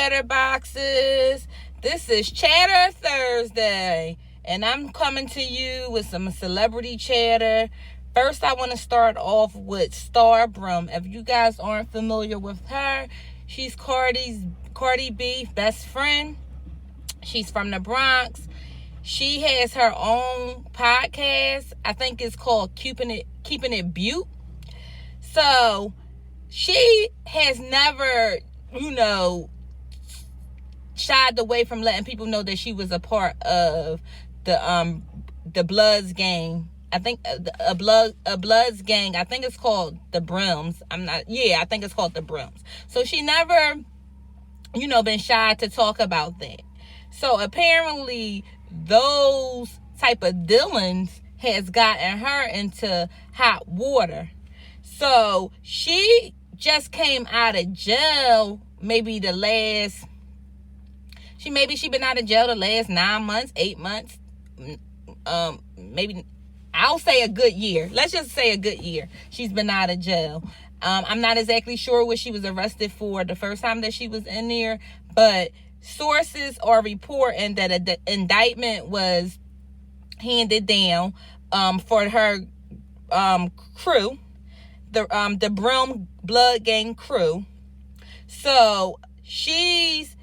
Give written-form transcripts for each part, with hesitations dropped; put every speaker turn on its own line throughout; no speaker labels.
Chatterboxes. This is Chatter Thursday, and I'm coming to you with some celebrity chatter. First, I want to start off with Star Brum. If you guys aren't familiar with her, she's Cardi B's best friend. She's from the Bronx. She has her own podcast. I think it's called Keeping It Butte. So she has never, shied away from letting people know that she was a part of the Bloods gang. I think a Bloods gang. I think it's called the Brims. I think it's called the Brims. So she never, been shy to talk about that. So apparently those type of dealings has gotten her into hot water. So she just came out of jail. Maybe she been out of jail the last 9 months, 8 months. Maybe I'll say a good year. Let's just say a good year. She's been out of jail. I'm not exactly sure what she was arrested for the first time that she was in there, but sources are reporting that the indictment was handed down for her crew, the Brum Blood Gang crew. So she's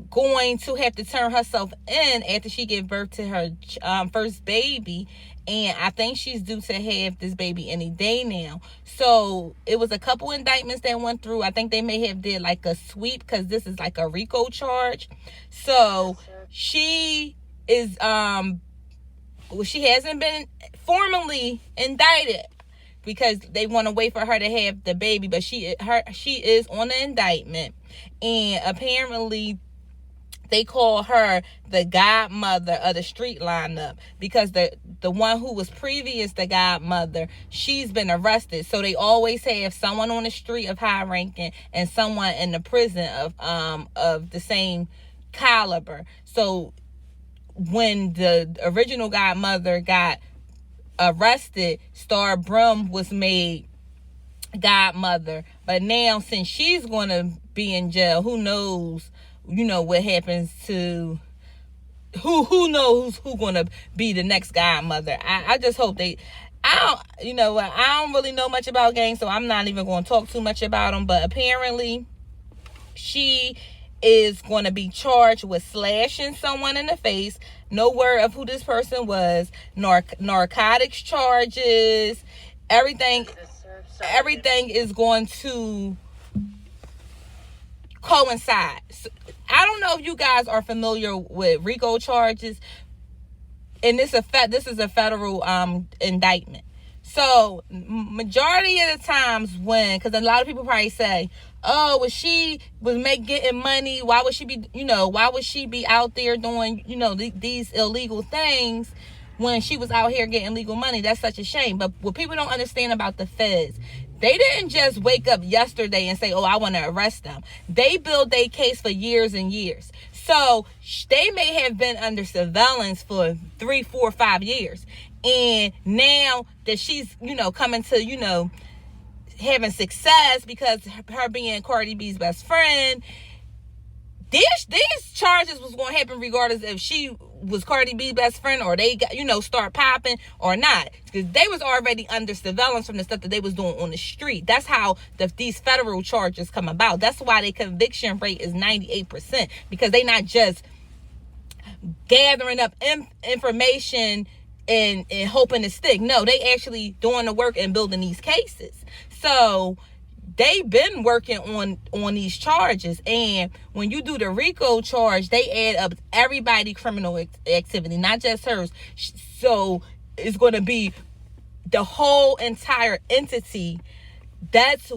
going to have to turn herself in after she gave birth to her first baby, and I think she's due to have this baby any day now. So it was a couple indictments that went through. I think they may have did like a sweep because this is like a RICO charge. So she is she hasn't been formally indicted because they want to wait for her to have the baby, but she is on the indictment, and apparently they call her the godmother of the street lineup because the one who was previous the godmother, she's been arrested. So they always have someone on the street of high ranking and someone in the prison of the same caliber. So when the original godmother got arrested, Star Brum was made godmother. But now, since she's going to be in jail, who knows, what happens to who knows who's going to be the next godmother. I just hope I don't really know much about gangs, so I'm not even going to talk too much about them. But apparently she is going to be charged with slashing someone in the face. No word of who this person was. Narcotics charges. Everything is going to coincide. So, I don't know if you guys are familiar with RICO charges, and this is a federal indictment. So majority of the times because a lot of people probably say, oh, she was getting money, why would she be out there doing, these illegal things when she was out here getting legal money? That's such a shame. But what people don't understand about the feds, they didn't just wake up yesterday and say, oh, I want to arrest them. They built their case for years and years. So they may have been under surveillance for 3, 4, 5 years. And now that she's, coming to, having success because her being Cardi B's best friend, these charges was going to happen regardless if she was Cardi B's best friend or they got, start popping or not, because they was already under surveillance from the stuff that they was doing on the street. That's how these federal charges come about. That's why their conviction rate is 98%, because they not just gathering up information and hoping to stick. No, they actually doing the work and building these cases. So they've been working on these charges, and when you do the RICO charge, they add up everybody's criminal activity, not just hers. So it's going to be the whole entire entity. That's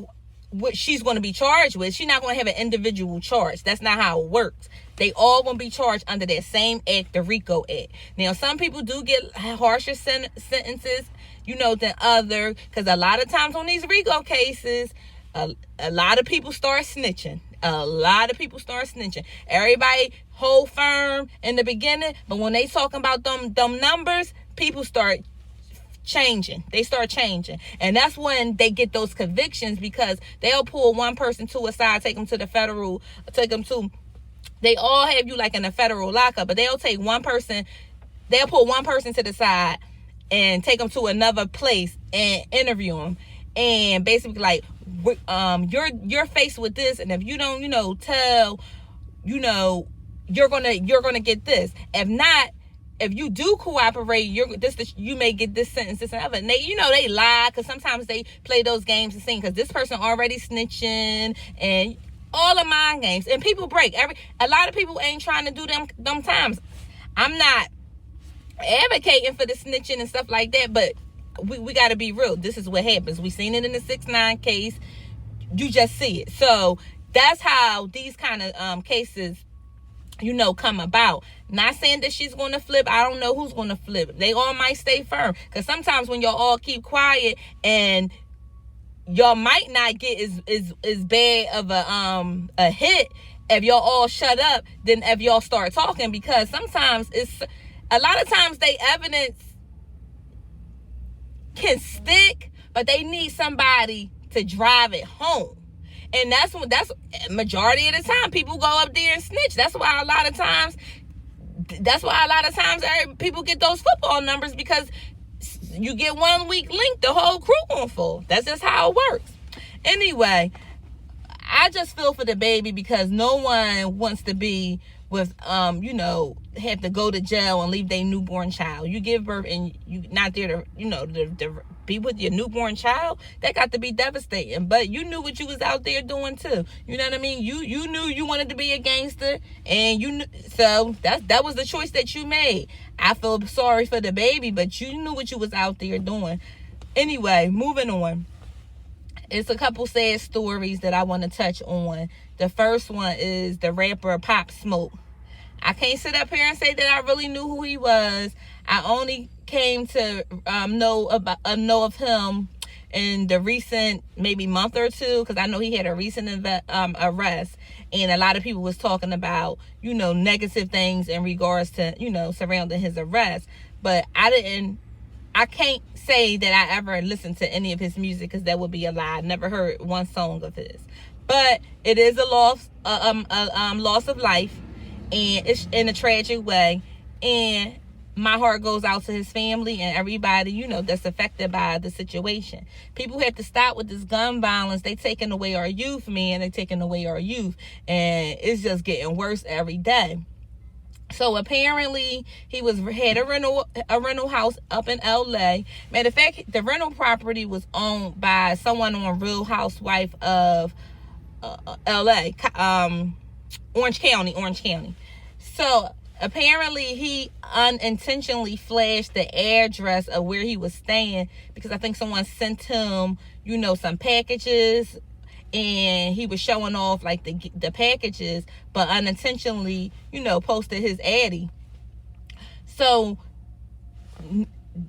what she's going to be charged with. She's not going to have an individual charge. That's not how it works. They all going to be charged under that same act, the RICO Act. Now, some people do get harsher sentences, than other, because a lot of times on these RICO cases, a lot of people start snitching. Everybody hold firm in the beginning, but when they talking about them numbers, people start changing. They start changing. And that's when they get those convictions, because they'll pull one person to a side, take them to they all have you like in a federal lockup, but they'll take one person, they'll pull one person to the side and take them to another place and interview them, and basically like, you're faced with this, and if you don't, tell, you're gonna get this. If not, if you do cooperate, you may get this sentence, this and other. And they lie, because sometimes they play those games and sing, because this person already snitching, and all of mind games. And people break. A lot of people ain't trying to do them times. I'm not advocating for the snitching and stuff like that, but we got to be real. This is what happens. We seen it in the 6ix9ine case. You just see it. So that's how these kind of cases, come about. Not saying that she's going to flip. I don't know who's going to flip. They all might stay firm, because sometimes when y'all all keep quiet, and y'all might not get as bad of a hit if y'all all shut up than if y'all start talking, because sometimes a lot of times they evidence can stick, but they need somebody to drive it home. And that's majority of the time people go up there and snitch. That's why a lot of times people get those football numbers, because you get one weak link, the whole crew gonna fall. That's just how it works. Anyway, I just feel for the baby, because no one wants to be with have to go to jail and leave their newborn child. You give birth and you not there to to be with your newborn child. That got to be devastating. But you knew what you was out there doing too. You know what I mean? You knew you wanted to be a gangster, and so that was the choice that you made. I feel sorry for the baby, but you knew what you was out there doing. Anyway, moving on. It's a couple sad stories that I want to touch on. The first one is the rapper Pop Smoke. I can't sit up here and say that I really knew who he was. I only came to know of him in the recent maybe month or two, because I know he had a recent arrest, and a lot of people was talking about negative things in regards to surrounding his arrest. But I can't say that I ever listened to any of his music, because that would be a lie. I never heard one song of his. But it is a loss of life, and it's in a tragic way. And my heart goes out to his family and everybody, that's affected by the situation. People have to stop with this gun violence. They taking away our youth, man. They taking away our youth, and it's just getting worse every day. So apparently he had a rental house up in LA. Matter of fact, the rental property was owned by someone on Real Housewife of LA, Orange County. So apparently he unintentionally flashed the address of where he was staying, because I think someone sent him, some packages, and he was showing off like the packages, but unintentionally, posted his addy. So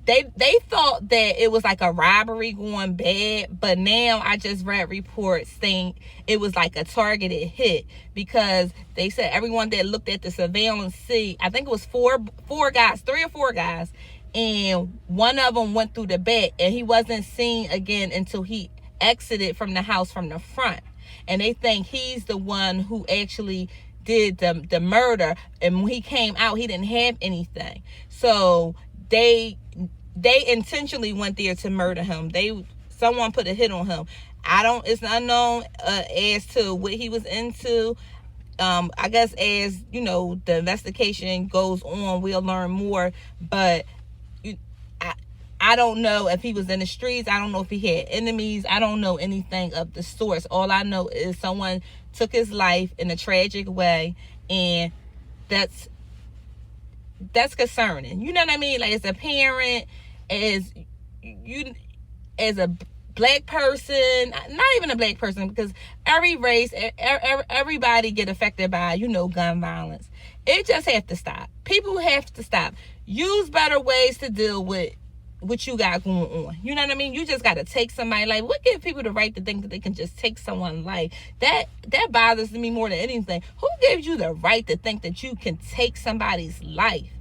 they thought that it was like a robbery going bad, but now I just read reports saying it was like a targeted hit, because they said everyone that looked at the surveillance I think it was three or four guys, and one of them went through the back, and he wasn't seen again until he exited from the house from the front. And they think he's the one who actually did the murder, and when he came out, he didn't have anything. So they intentionally went there to murder him. Someone put a hit on him. It's unknown as to what he was into. I guess as the investigation goes on, we'll learn more. But I don't know if he was in the streets. I don't know if he had enemies. I don't know anything of the source. All I know is someone took his life in a tragic way, and that's concerning. You know what I mean? Like, as a parent, as a black person, not even a black person, because every race, everybody get affected by, gun violence. It just have to stop. People have to stop. Use better ways to deal with what you got going on. You know what I mean? You just got to take somebody's life. What gives people the right to think that they can just take someone's life? That bothers me more than anything. Who gives you the right to think that you can take somebody's life?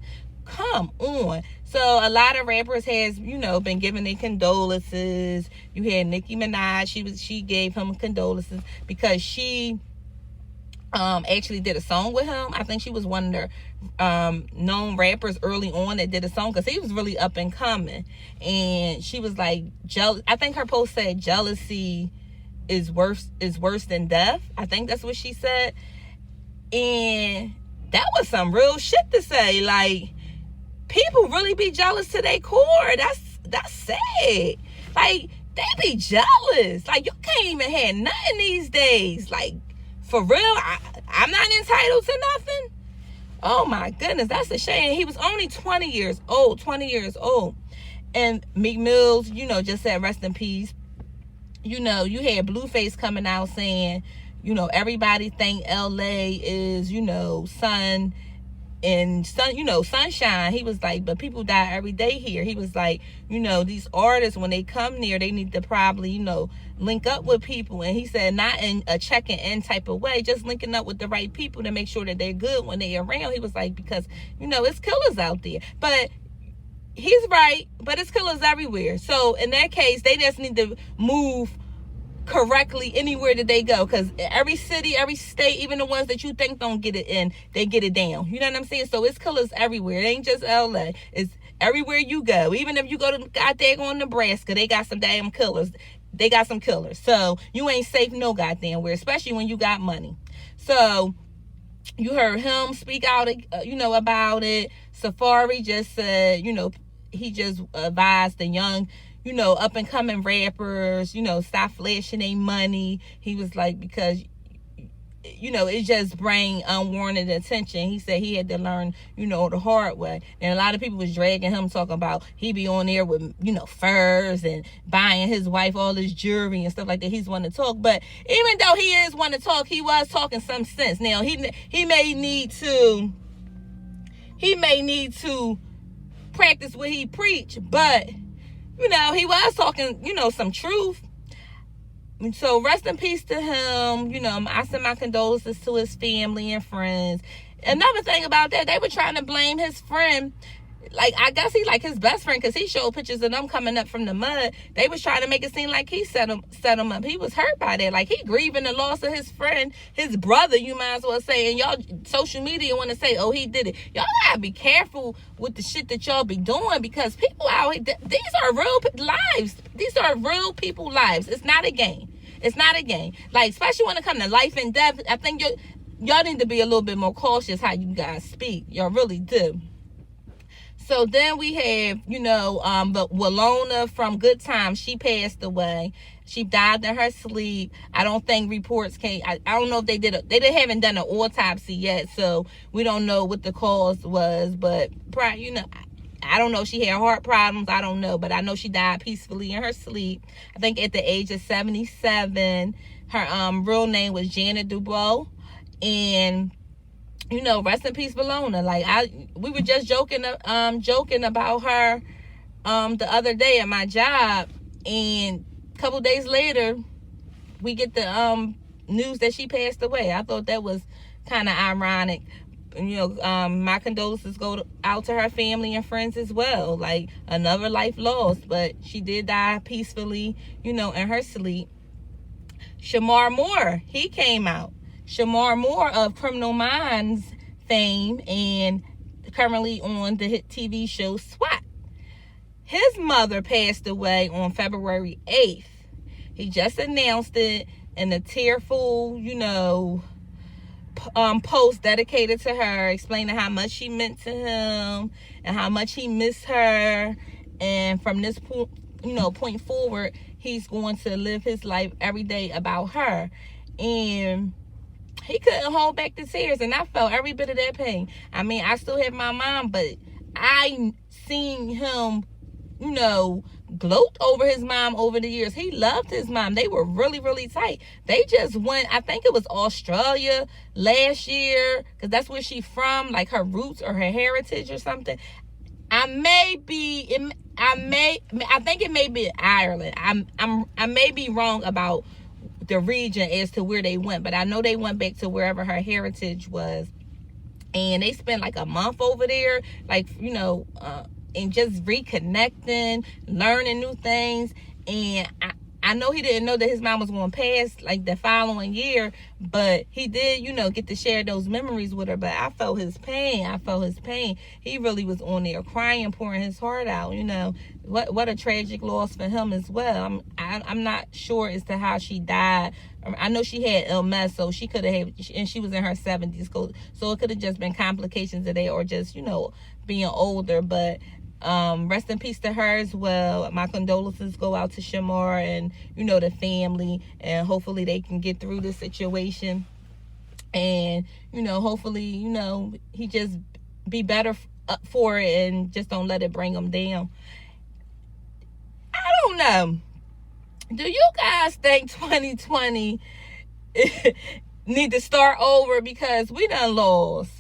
Come on. So a lot of rappers has, been giving their condolences. You had Nicki Minaj. She gave him condolences because she actually did a song with him. I think she was one of their known rappers early on that did a song, because he was really up and coming. And she was like, jealous. I think her post said jealousy is worse than death. I think that's what she said. And that was some real shit to say. Like, people really be jealous to their core. That's sad. Like, they be jealous. Like, you can't even have nothing these days. Like, for real, I'm not entitled to nothing. Oh my goodness, that's a shame. He was only 20 years old. And Meek Mills, just said rest in peace. You had Blueface coming out saying, everybody think LA is, sun and sunshine. He was like, but people die every day here. He was like, these artists, when they come near, they need to probably, link up with people. And he said, not in a checking in type of way, just linking up with the right people to make sure that they're good when they're around. He was like, because, it's killers out there. But he's right, but it's killers everywhere. So in that case, they just need to move correctly anywhere that they go, because every city, every state, even the ones that you think don't get it in, they get it down. You know what I'm saying? So it's killers everywhere. It ain't just LA. It's everywhere you go. Even if you go to goddamn Nebraska, they got some damn killers. They got some killers. So you ain't safe no goddamn where, especially when you got money. So you heard him speak out, about it. Safari just said, he just advised the young, up and coming rappers, stop flashing their money. He was like, because, it just bring unwarranted attention. He said he had to learn, the hard way. And a lot of people was dragging him, talking about he be on there with, furs and buying his wife all this jewelry and stuff like that. He's one to talk. But even though he is one to talk, he was talking some sense. Now, he may need to practice what he preach, but he was talking, some truth. So rest in peace to him. I send my condolences to his family and friends. Another thing about that, they were trying to blame his friend. Like, I guess he like his best friend, because he showed pictures of them coming up from the mud. They was trying to make it seem like he set him up. He was hurt by that. Like, he grieving the loss of his friend, his brother, you might as well say. And y'all, social media want to say, oh, he did it. Y'all gotta be careful with the shit that y'all be doing, because people out here, these are real lives. These are real people lives. It's not a game. It's not a game. Like, especially when it comes to life and death, I think y'all need to be a little bit more cautious how you guys speak. Y'all really do. So then we have, but willona from Good Times, she passed away. She died in her sleep. I don't think reports came. I don't know if they haven't done an autopsy yet, so we don't know what the cause was. But I don't know. She had heart problems. I don't know, but I know she died peacefully in her sleep. I think at the age of 77. Her real name was Janet Dubois, and rest in peace, willona. Like, we were just joking about her the other day at my job, and a couple days later, we get the news that she passed away. I thought that was kind of ironic. My condolences go out to her family and friends as well. Like, another life lost, but she did die peacefully, in her sleep. Shamar Moore, he came out. Shamar Moore of Criminal Minds fame and currently on the hit TV show SWAT. His mother passed away on February 8th. He just announced it in a tearful, post dedicated to her, explaining how much she meant to him and how much he missed her. And from this point forward, he's going to live his life every day about her. And he couldn't hold back the tears, and I felt every bit of that pain. I mean, I still have my mom, but I seen him, gloat over his mom over the years. He loved his mom. They were really, really tight. They just went, I think it was Australia last year, because that's where she's from, like her roots or her heritage or something. I think it may be Ireland. I may be wrong about the region as to where they went, but I know they went back to wherever her heritage was, and they spent like a month over there, like, and just reconnecting, learning new things. And I know he didn't know that his mom was going to pass like the following year, but he did, you know, get to share those memories with her. But I felt his pain. I felt his pain. He really was on there crying, pouring his heart out. You know, what a tragic loss for him as well. I'm not sure as to how she died. I know she had MS, so she could have, and she was in her 70s, so it could have just been complications of that, or just, you know, being older. But rest in peace to her as well. My condolences go out to Shamar and, you know, the family, and hopefully they can get through this situation, and, you know, hopefully, you know, he just be better for it and just don't let it bring him down. I don't know. Do you guys think 2020 need to start over? Because we done lost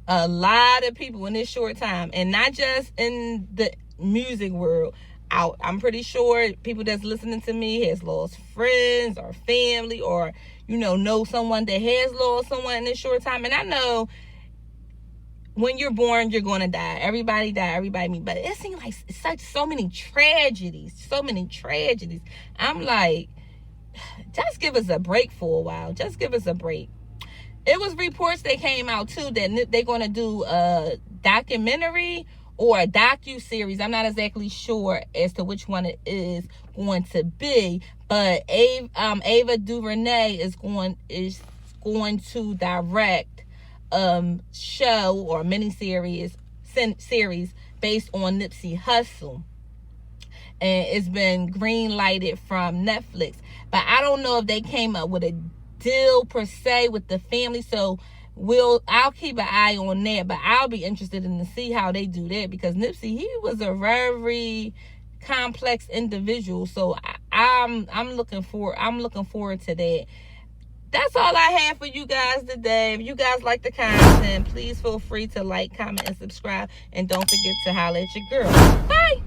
a lot of people in this short time, and not just in the music world. I'm pretty sure people that's listening to me has lost friends or family, or, you know someone that has lost someone in this short time. And I know when you're born, you're going to die. Everybody die, everybody meet. But it seems like so many tragedies. I'm like, just give us a break for a while. Just give us a break. It was reports that came out too that they're going to do a documentary or a docu-series. I'm not exactly sure as to which one it is going to be, but Ava DuVernay is going to direct show or miniseries series based on Nipsey Hussle, and it's been green lighted from Netflix. But I don't know if they came up with a deal per se with the family, so I'll keep an eye on that. But I'll be interested in to see how they do that, because Nipsey, he was a very complex individual, so I'm looking forward to that. That's all I have for you guys today. If you guys like the content, please feel free to like, comment, and subscribe. And don't forget to holler at your girl. Bye.